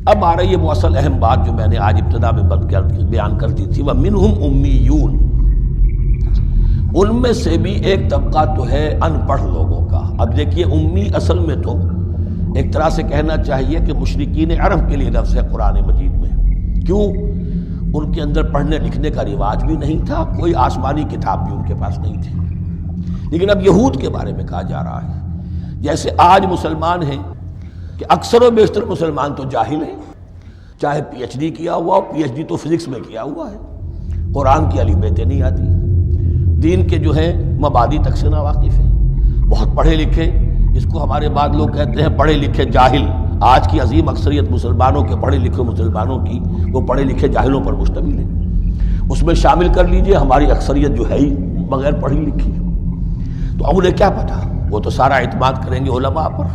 اب آ رہی ہے وہ اصل اہم بات جو میں نے آج ابتدا میں بیان کر دی تھی، وَمِنْهُمْ أُمِّيُّونَ، ان میں سے بھی ایک طبقہ تو ہے ان پڑھ لوگوں کا۔ اب دیکھیے امی اصل میں تو ایک طرح سے کہنا چاہیے کہ مشرکین عرب کے لیے لفظ ہے قرآن مجید میں۔ کیوں؟ ان کے اندر پڑھنے لکھنے کا رواج بھی نہیں تھا، کوئی آسمانی کتاب بھی ان کے پاس نہیں تھی۔ لیکن اب یہود کے بارے میں کہا جا رہا ہے، جیسے آج مسلمان ہیں کہ اکثر و بیشتر مسلمان تو جاہل ہیں، چاہے پی ایچ ڈی کیا ہوا ہو، پی ایچ ڈی تو فزکس میں کیا ہوا ہے، قرآن کی الف بیتیں نہیں آتی، دین کے جو ہیں مبادی تک سے ناواقف ہیں، بہت پڑھے لکھے، اس کو ہمارے بعد لوگ کہتے ہیں پڑھے لکھے جاہل۔ آج کی عظیم اکثریت مسلمانوں کے پڑھے لکھے مسلمانوں کی وہ پڑھے لکھے جاہلوں پر مشتمل ہے۔ اس میں شامل کر لیجئے ہماری اکثریت جو ہے ہی بغیر پڑھی لکھی ہے، تو اب انہیں کیا پتہ؟ وہ تو سارا اعتماد کریں گے علماء پر،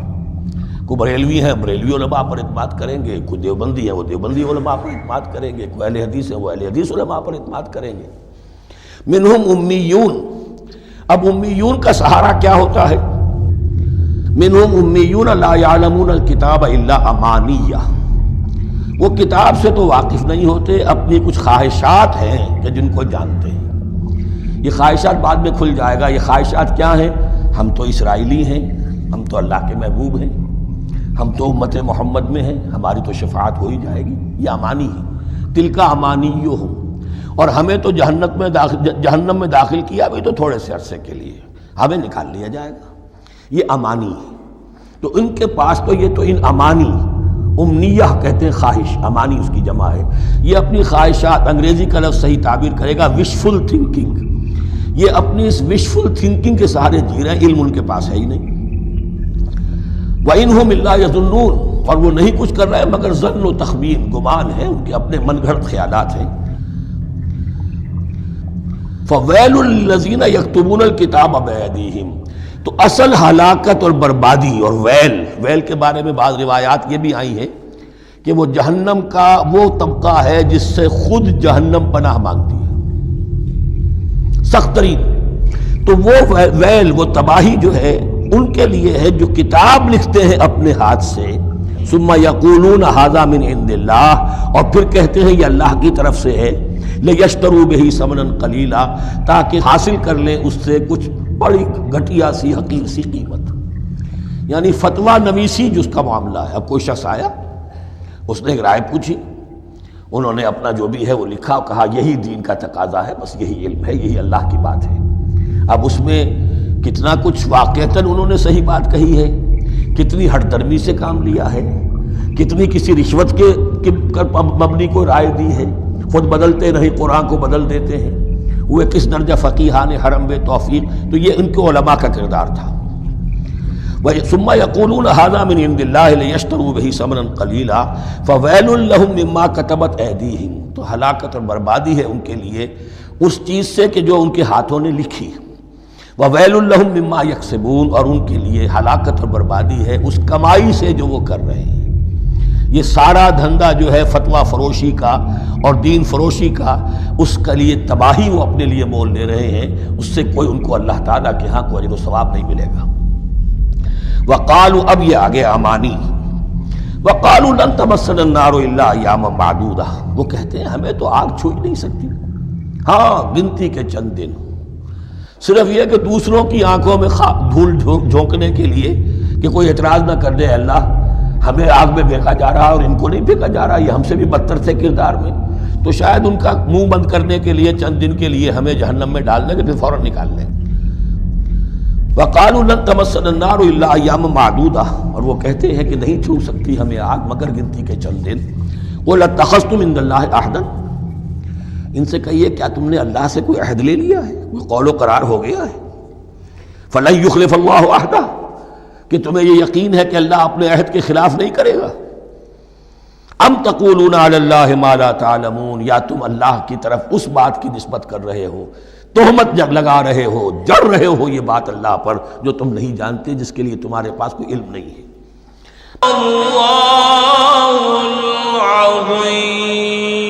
کوئی بریلوی ہیں بریلوی علماء پر اعتماد کریں گے، کوئی دیوبندی ہے وہ دیوبندی علماء پر اعتماد کریں گے، کوئی اہل حدیث ہے وہ اہل حدیث علماء پر اعتماد کریں گے۔ منہم امیون، اب امیون کا سہارا کیا ہوتا ہے؟ منہم امیون لا یعلمون الکتاب الا امانیہ، وہ کتاب سے تو واقف نہیں ہوتے، اپنی کچھ خواہشات ہیں کہ جن کو جانتے ہیں۔ یہ خواہشات بعد میں کھل جائے گا، یہ خواہشات کیا ہیں؟ ہم تو اسرائیلی ہیں، ہم تو اللہ کے محبوب ہیں، ہم تو امت محمد میں ہیں، ہماری تو شفاعت ہو ہی جائے گی، یہ امانی ہے۔ تلک امانیہم، اور ہمیں تو جہنم میں داخل کیا بھی تو تھوڑے سے عرصے کے لیے، ہمیں نکال لیا جائے گا، یہ امانی ہے۔ تو ان کے پاس تو یہ تو ان امانی، امنیہ کہتے ہیں خواہش، امانی اس کی جمع ہے، یہ اپنی خواہشات، انگریزی کا لفظ صحیح تعبیر کرے گا وشفل تھنکنگ، یہ اپنی اس وشفل تھنکنگ کے سہارے جی رہے ہیں، علم ان کے پاس ہے ہی نہیں۔ وَإِنْهُمْ إِلَّا يَظُنُّونَ، اور وہ نہیں کچھ کر رہے مگر ظن و تخمین، گمان ہے، ان کے اپنے من گھڑت خیالات ہیں۔ فَوَيْلٌ لِّلَّذِينَ يَكْتُبُونَ الْكِتَابَ بِأَيْدِيهِمْ، تو اصل ہلاکت اور بربادی اور ویل کے بارے میں بعض روایات یہ بھی آئی ہیں کہ وہ جہنم کا وہ طبقہ ہے جس سے خود جہنم پناہ مانگتی ہے، سخت ترین۔ تو وہ ویل، وہ تباہی جو ہے ان کے لیے ہے جو کتاب لکھتے ہیں اپنے ہاتھ سے، ثم یقولون ھذا من عند اللہ، اور پھر کہتے ہیں یہ اللہ کی طرف سے ہے، لیشتروا بہ ثمنا قلیلا، تاکہ حاصل کر لیں اس سے کچھ بڑی گھٹیا سی حقیر سی قیمت، یعنی فتویٰ نویسی جس کا معاملہ ہے۔ اب کوئی شخص آیا، اس نے ایک رائے پوچھی، انہوں نے اپنا جو بھی ہے وہ لکھا، کہا یہی دین کا تقاضا ہے، بس یہی علم ہے، یہی اللہ کی بات ہے۔ اب اس میں کتنا کچھ واقعتاً انہوں نے صحیح بات کہی ہے، کتنی ہٹ درمی سے کام لیا ہے، کتنی کسی رشوت کے مبنی کو رائے دی ہے، خود بدلتے نہیں قرآن کو بدل دیتے ہیں، وہ کس درجہ فقیہان حرم بے توفیق۔ تو یہ ان کے علماء کا کردار تھا۔ ثم یقولون ھذا من عند اللہ لیشتروا بہ ثمنا قلیلا فویل لہم مما کتبت ایدیہم، تو ہلاکت اور بربادی ہے ان کے لیے اس چیز سے کہ جو ان کے ہاتھوں نے لکھی، وویل لہم مما یکسبون، اور ان کے لیے ہلاکت اور بربادی ہے اس کمائی سے جو وہ کر رہے ہیں۔ یہ سارا دھندا جو ہے فتویٰ فروشی کا اور دین فروشی کا، اس کے لیے تباہی وہ اپنے لیے مول لے رہے ہیں، اس سے کوئی ان کو اللہ تعالیٰ کے ہاں کوئی اجر و ثواب نہیں ملے گا۔ وقالوا، اب یہ آگے امانی، وقالوا لن تمسنا النار الا ایاما معدودہ، وہ کہتے ہیں ہمیں تو آگ چھو ہی نہیں سکتی، ہاں گنتی کے چند دن، صرف یہ کہ دوسروں کی آنکھوں میں دھول جھونکنے کے لیے کہ کوئی اعتراض نہ کر دے، اللہ ہمیں آگ میں پھینکا جا رہا اور ان کو نہیں پھینکا جا رہا، یہ ہم سے بھی بدتر تھے کردار میں، تو شاید ان کا منہ بند کرنے کے لیے چند دن کے لیے ہمیں جہنم میں ڈال دیں کہ پھر فوراً نکال لیں۔ وقالوا لن تمسنا النار الا ایاما معدودہ، اور وہ کہتے ہیں کہ نہیں چھو سکتی ہمیں آگ مگر گنتی کے چند دن۔ قل اتخذتم عند اللہ عہدا، ان سے کہیے کیا تم نے اللہ سے کوئی عہد لے لیا ہے، کوئی قول و قرار ہو گیا ہے؟ فلن یخلف اللہ عہدہ، کہ تمہیں یہ یقین ہے کہ اللہ اپنے عہد کے خلاف نہیں کرے گا؟ ام تقولون علی اللہ ما لا تعلمون، یا تم اللہ کی طرف اس بات کی نسبت کر رہے ہو، تہمت لگا رہے ہو، جڑ رہے ہو یہ بات اللہ پر جو تم نہیں جانتے، جس کے لیے تمہارے پاس کوئی علم نہیں ہے۔ اللہ العظیم۔